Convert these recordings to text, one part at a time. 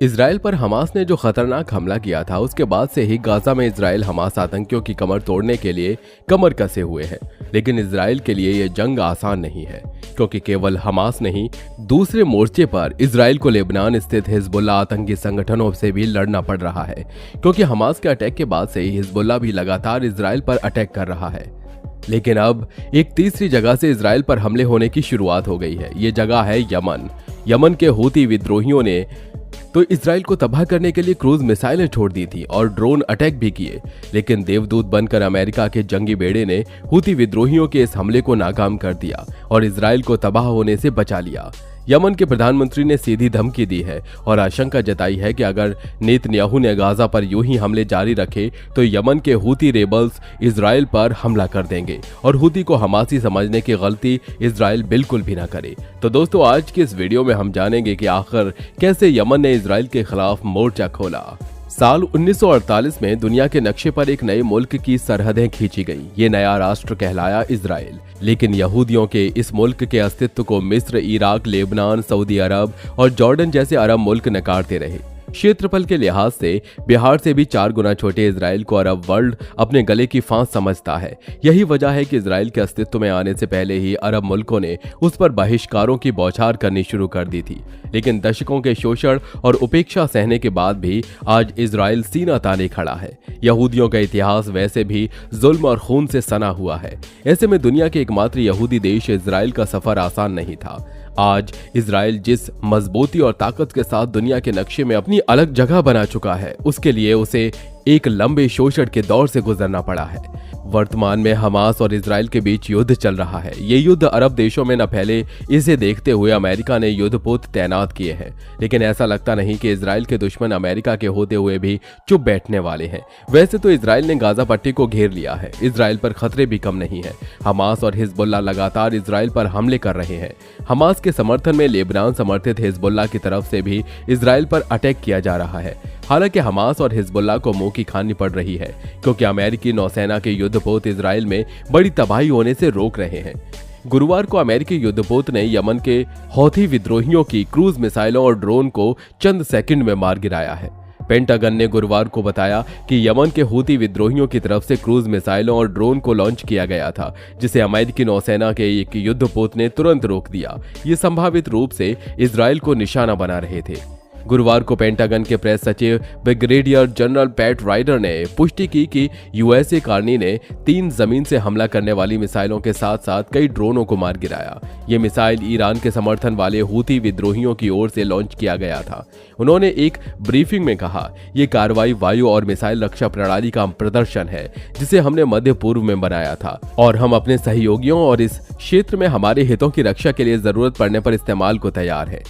Israel पर Hamas ने जो खतरनाक हमला किया था उसके बाद से ही गाजा में इजराइल हमास आतंकियों की कमर तोड़ने के लिए कमर कसे हुए है। लेकिन इजराइल के लिए यह जंग आसान नहीं है, क्योंकि केवल हमास नहीं, दूसरे मोर्चे पर इजराइल को लेबनान स्थित हिजबुल्लाह आतंकी संगठनों से भी लड़ना पड़ रहा है, क्योंकि हमास के अटैक के बाद से ही हिजबुल्लाह भी लगातार इजराइल पर अटैक कर रहा है। लेकिन अब एक तीसरी जगह से इजराइल पर हमले होने की शुरुआत हो गई है। ये जगह है यमन। यमन के हूती विद्रोहियों ने तो इजराइल को तबाह करने के लिए क्रूज मिसाइलें छोड़ दी थी और ड्रोन अटैक भी किए, लेकिन देवदूत बनकर अमेरिका के जंगी बेड़े ने हूती विद्रोहियों के इस हमले को नाकाम कर दिया और इजराइल को तबाह होने से बचा लिया। यमन के प्रधानमंत्री ने सीधी धमकी दी है और आशंका जताई है कि अगर नेतन्याहू ने गाजा पर यूं ही हमले जारी रखे तो यमन के हूती रेबल्स इजराइल पर हमला कर देंगे और हूती को हमासी समझने की गलती इजराइल बिल्कुल भी ना करे। तो दोस्तों, आज की इस वीडियो में हम जानेंगे कि आखिर कैसे यमन ने इजराइल के खिलाफ मोर्चा खोला। साल 1948 में दुनिया के नक्शे पर एक नए मुल्क की सरहदें खींची गईं। ये नया राष्ट्र कहलाया इजराइल। लेकिन यहूदियों के इस मुल्क के अस्तित्व को मिस्र, इराक, लेबनान, सऊदी अरब और जॉर्डन जैसे अरब मुल्क नकारते रहे। क्षेत्रफल के लिहाज से बिहार से भी 4 गुना छोटे इजराइल को अरब वर्ल्ड अपने गले की फांस समझता है। यही वजह है कि इजराइल के अस्तित्व में आने से पहले ही अरब मुल्कों ने उस पर बहिष्कारों की बौछार करनी शुरू कर दी थी। लेकिन दशकों के शोषण और उपेक्षा सहने के बाद भी आज इजराइल सीना ताने खड़ा है। यहूदियों का इतिहास वैसे भी जुल्म और खून से सना हुआ है। ऐसे में दुनिया के एकमात्र यहूदी देश इजराइल का सफर आसान नहीं था। आज इजराइल जिस मजबूती और ताकत के साथ दुनिया के नक्शे में अपनी अलग जगह बना चुका है, उसके लिए उसे एक लंबे शोषण के दौर से गुजरना पड़ा है। वर्तमान में हमास और इजराइल के बीच युद्ध चल रहा है। ये युद्ध अरब देशों में न फैले, इसे देखते हुए अमेरिका ने युद्धपोत तैनात किए हैं। लेकिन ऐसा लगता नहीं कि इजराइल के दुश्मन अमेरिका के होते हुए भी चुप बैठने वाले हैं। वैसे तो इजराइल ने गाजा पट्टी को घेर लिया है। इजराइल पर खतरे भी कम नहीं है। हमास और हिजबुल्लाह लगातार इजराइल पर हमले कर रहे हैं। हमास के समर्थन में लेबनान समर्थित हिजबुल्लाह की तरफ से भी इजराइल पर अटैक किया जा रहा है। हालांकि हमास और हिजबुल्लाह को मुंह की खानी पड़ रही है, क्योंकि अमेरिकी नौसेना के युद्धपोत इजराइल में बड़ी तबाही होने से रोक रहे हैं। गुरुवार को अमेरिकी युद्धपोत ने यमन के हौथी विद्रोहियों की क्रूज मिसाइलों और ड्रोन को चंद सेकंड में मार गिराया है। पेंटागन ने गुरुवार को बताया कि यमन के हूती विद्रोहियों की तरफ से क्रूज मिसाइलों और ड्रोन को लॉन्च किया गया था, जिसे अमेरिकी नौसेना के एक युद्धपोत ने तुरंत रोक दिया। ये संभावित रूप से इजराइल को निशाना बना रहे थे। गुरुवार को पेंटागन के प्रेस सचिव ब्रिगेडियर जनरल पैट राइडर ने पुष्टि की कि यूएसए कार्नी ने 3 जमीन से हमला करने वाली मिसाइलों के साथ साथ कई ड्रोनों को मार गिराया। ये मिसाइल ईरान के समर्थन वाले हूती विद्रोहियों की ओर से लॉन्च किया गया था। उन्होंने एक ब्रीफिंग में कहा, यह कार्रवाई वायु और मिसाइल रक्षा प्रणाली का प्रदर्शन है, जिसे हमने मध्य पूर्व में बनाया था और हम अपने सहयोगियों और इस क्षेत्र में हमारे हितों की रक्षा के लिए जरूरत पड़ने पर इस्तेमाल को तैयार है।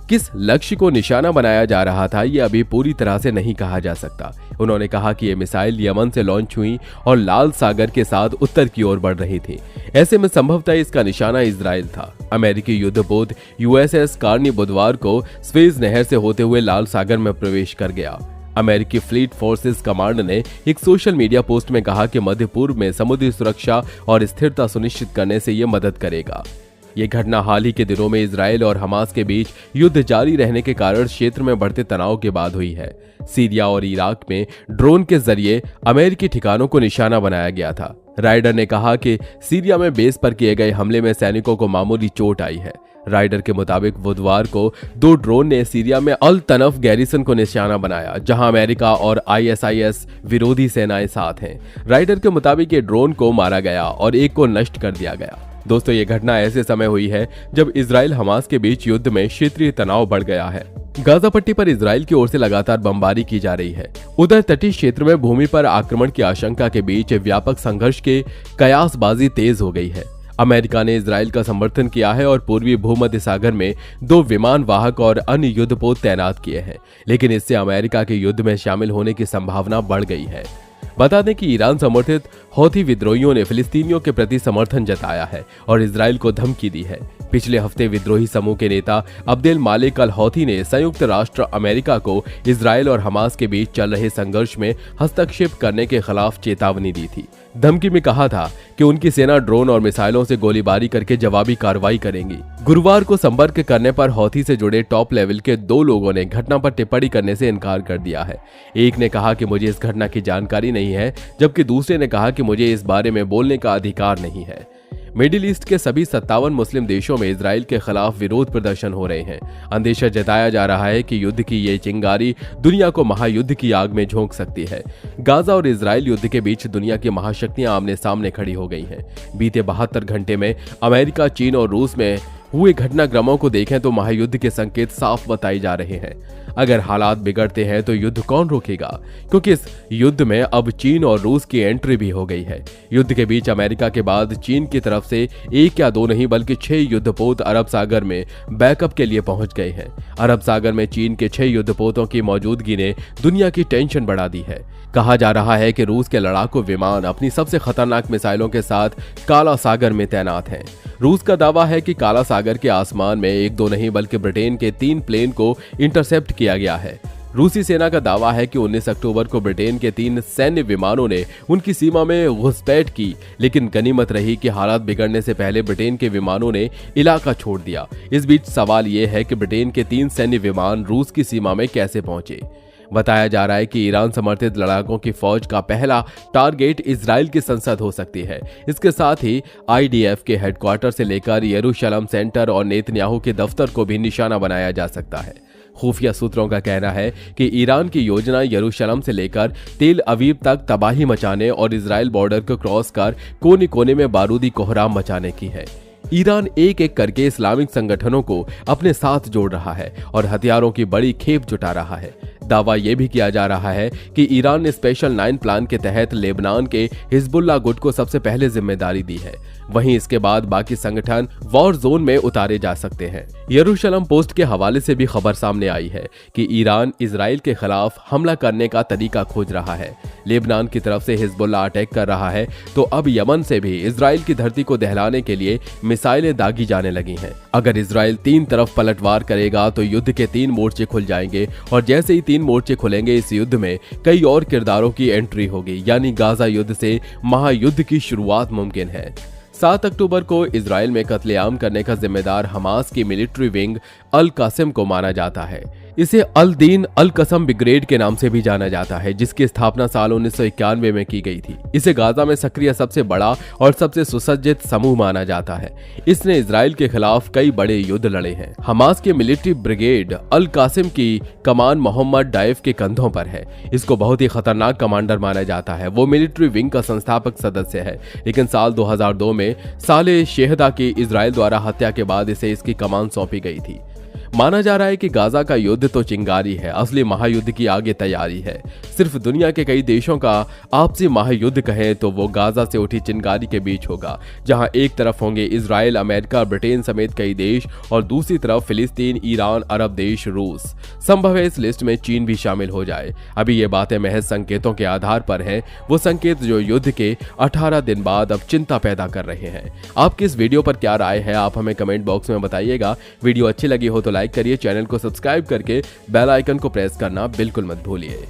किस लक्ष्य को निशाना बनाया जा रहा था, ये अभी पूरी तरह से नहीं कहा जा सकता। उन्होंने कहा कि ये मिसाइल यमन से लॉन्च हुई और लाल सागर के साथ उत्तर की ओर बढ़ रही थी। ऐसे में संभवतः इसका निशाना इजराइल था। अमेरिकी युद्धपोत यूएसएस कार्नी बुधवार को स्वेज नहर से होते हुए लाल सागर में प्रवेश कर गया। अमेरिकी फ्लीट फोर्सेस कमांड ने एक सोशल मीडिया पोस्ट में कहा कि मध्य पूर्व में समुद्री सुरक्षा और स्थिरता सुनिश्चित करने से ये मदद करेगा। ये घटना हाल ही के दिनों में इजराइल और हमास के बीच युद्ध जारी रहने के कारण क्षेत्र में बढ़ते तनाव के बाद हुई है। सीरिया और इराक में ड्रोन के जरिए अमेरिकी ठिकानों को निशाना बनाया गया था। राइडर ने कहा कि सीरिया में बेस पर किए गए हमले में सैनिकों को मामूली चोट आई है। राइडर के मुताबिक बुधवार को 2 ड्रोन ने सीरिया में अल तनफ गैरिसन को निशाना बनाया, जहां अमेरिका और ISIS विरोधी सेनाएं साथ हैं। राइडर के मुताबिक ये ड्रोन को मारा गया और एक को नष्ट कर दिया गया। दोस्तों, ये घटना ऐसे समय हुई है जब इजराइल हमास के बीच युद्ध में क्षेत्रीय तनाव बढ़ गया है। गाजा पट्टी पर इजराइल की ओर से लगातार बमबारी की जा रही है। उधर तटीय क्षेत्र में भूमि पर आक्रमण की आशंका के बीच व्यापक संघर्ष के कयासबाजी तेज हो गई है। अमेरिका ने इजराइल का समर्थन किया है और पूर्वी भूमध्य सागर में 2 विमान वाहक और अन्य युद्धपोत तैनात किए हैं। लेकिन इससे अमेरिका के युद्ध में शामिल होने की संभावना बढ़ गई है। बता दें कि ईरान समर्थित हौथी विद्रोहियों ने फिलिस्तीनियों के प्रति समर्थन जताया है और इजराइल को धमकी दी है। पिछले हफ्ते विद्रोही समूह के नेता अब्देल मालिक अल हौथी ने संयुक्त राष्ट्र अमेरिका को इजराइल और हमास के बीच चल रहे संघर्ष में हस्तक्षेप करने के खिलाफ चेतावनी दी थी। धमकी में कहा था कि उनकी सेना ड्रोन और मिसाइलों से गोलीबारी करके जवाबी कार्रवाई करेंगी। गुरुवार को संपर्क करने पर हौथी से जुड़े टॉप लेवल के 2 लोगों ने घटना पर टिप्पणी करने से इनकार कर दिया है। एक ने कहा कि मुझे इस घटना की जानकारी नहीं है, जबकि दूसरे ने कहा कि मुझे इस बारे में बोलने का अधिकार नहीं है। मिडिल ईस्ट के सभी 57 मुस्लिम देशों में इजराइल के खिलाफ विरोध प्रदर्शन हो रहे हैं। अंदेशा जताया जा रहा है कि युद्ध की ये चिंगारी दुनिया को महायुद्ध की आग में झोंक सकती है। गाजा और इजराइल युद्ध के बीच दुनिया की महाशक्तियां आमने सामने खड़ी हो गई हैं। बीते 72 घंटे में अमेरिका, चीन और रूस में हुए घटनाक्रमों को देखें तो महायुद्ध के संकेत साफ बताए जा रहे हैं। अगर हालात बिगड़ते हैं तो युद्ध कौन रोकेगा, क्योंकि इस युद्ध में अब चीन और रूस की एंट्री भी हो गई है। युद्ध के बीच अमेरिका के बाद चीन की तरफ से 1 या 2 नहीं बल्कि 6 युद्धपोत अरब सागर में बैकअप के लिए पहुंच गए हैं। अरब सागर में चीन के 6 युद्धपोतों की मौजूदगी ने दुनिया की टेंशन बढ़ा दी है। कहा जा रहा है कि रूस के लड़ाकू विमान अपनी सबसे खतरनाक मिसाइलों के साथ काला सागर में तैनात हैं। रूस का दावा है कि काला सागर के आसमान में 1-2 नहीं बल्कि ब्रिटेन के 3 प्लेन को इंटरसेप्ट किया गया है। रूसी सेना का दावा है कि 19 अक्टूबर को ब्रिटेन के 3 सैन्य विमानों ने उनकी सीमा में घुसपैठ की, लेकिन गनीमत रही कि हालात बिगड़ने से पहले ब्रिटेन के विमानों ने इलाका छोड़ दिया। इस बीच सवाल ये है कि ब्रिटेन के 3 सैन्य विमान रूस की सीमा में कैसे पहुंचे। बताया जा रहा है कि ईरान समर्थित लड़ाकों की फौज का पहला टारगेट इजराइल की संसद हो सकती है। इसके साथ ही IDF के हेडक्वार्टर से लेकर यरूशलेम सेंटर और नेतन्याहू के दफ्तर को भी निशाना बनाया जा सकता है। खुफिया सूत्रों का कहना है कि ईरान की योजना यरूशलेम से लेकर तेल अवीव तक तबाही मचाने और इजराइल बॉर्डर को क्रॉस कर कोने कोने में बारूदी कोहराम मचाने की है। ईरान एक एक करके इस्लामिक संगठनों को अपने साथ जोड़ रहा है और हथियारों की बड़ी खेप जुटा रहा है। दावा यह भी किया जा रहा है कि ईरान ने स्पेशल 9 प्लान के तहत लेबनान के हिजबुल्लाह गुट को सबसे पहले जिम्मेदारी दी है। वहीं इसके बाद बाकी संगठन वॉर जोन में उतारे जा सकते हैं। यरूशलेम पोस्ट के हवाले से भी खबर सामने आई है कि ईरान इजराइल के खिलाफ हमला करने का तरीका खोज रहा है। लेबनान की तरफ से हिजबुल्लाह अटैक कर रहा है तो अब यमन से भी इजराइल की धरती को दहलाने के लिए मिसाइलें दागी जाने लगी हैं। अगर इजराइल 3 तरफ पलटवार करेगा तो युद्ध के 3 मोर्चे खुल जाएंगे और जैसे ही 3 मोर्चे खुलेंगे इस युद्ध में कई और किरदारों की एंट्री होगी, यानी गाजा युद्ध से महायुद्ध की शुरुआत मुमकिन है। 7 अक्टूबर को इजराइल में कत्लेआम करने का जिम्मेदार हमास की मिलिट्री विंग अल कासिम को माना जाता है। इसे अल दीन अल कसम ब्रिगेड के नाम से भी जाना जाता है, जिसकी स्थापना साल 1991 में की गई थी। इसे गाजा में सक्रिय सबसे बड़ा और सबसे सुसज्जित समूह माना जाता है। इसने इजराइल के खिलाफ कई बड़े युद्ध लड़े हैं। हमास की मिलिट्री ब्रिगेड अल कासिम की कमान मोहम्मद डाइफ के कंधों पर है। इसको बहुत ही खतरनाक कमांडर माना जाता है। वो मिलिट्री विंग का संस्थापक सदस्य है, लेकिन साल 2002 में साले शेहदा की इजराइल द्वारा हत्या के बाद इसे इसकी कमान सौंपी गई थी। माना जा रहा है कि गाजा का युद्ध तो चिंगारी है, असली महायुद्ध की आगे तैयारी है। सिर्फ दुनिया के कई देशों का आपसी महायुद्ध कहें तो वो गाजा से उठी चिंगारी के बीच होगा, जहां एक तरफ होंगे इजराइल, अमेरिका, ब्रिटेन समेत कई देश और दूसरी तरफ फिलिस्तीन, ईरान, अरब देश, रूस। संभव है इस लिस्ट में चीन भी शामिल हो जाए। अभी ये बातें महज संकेतों के आधार पर हैं, वो संकेत जो युद्ध के 18 दिन बाद अब चिंता पैदा कर रहे हैं। आपकी इस वीडियो पर क्या राय है, आप हमें कमेंट बॉक्स में बताइएगा। वीडियो अच्छी लगी हो तो लाइक करिए, चैनल को सब्सक्राइब करके बेल आइकन को प्रेस करना बिल्कुल मत भूलिए।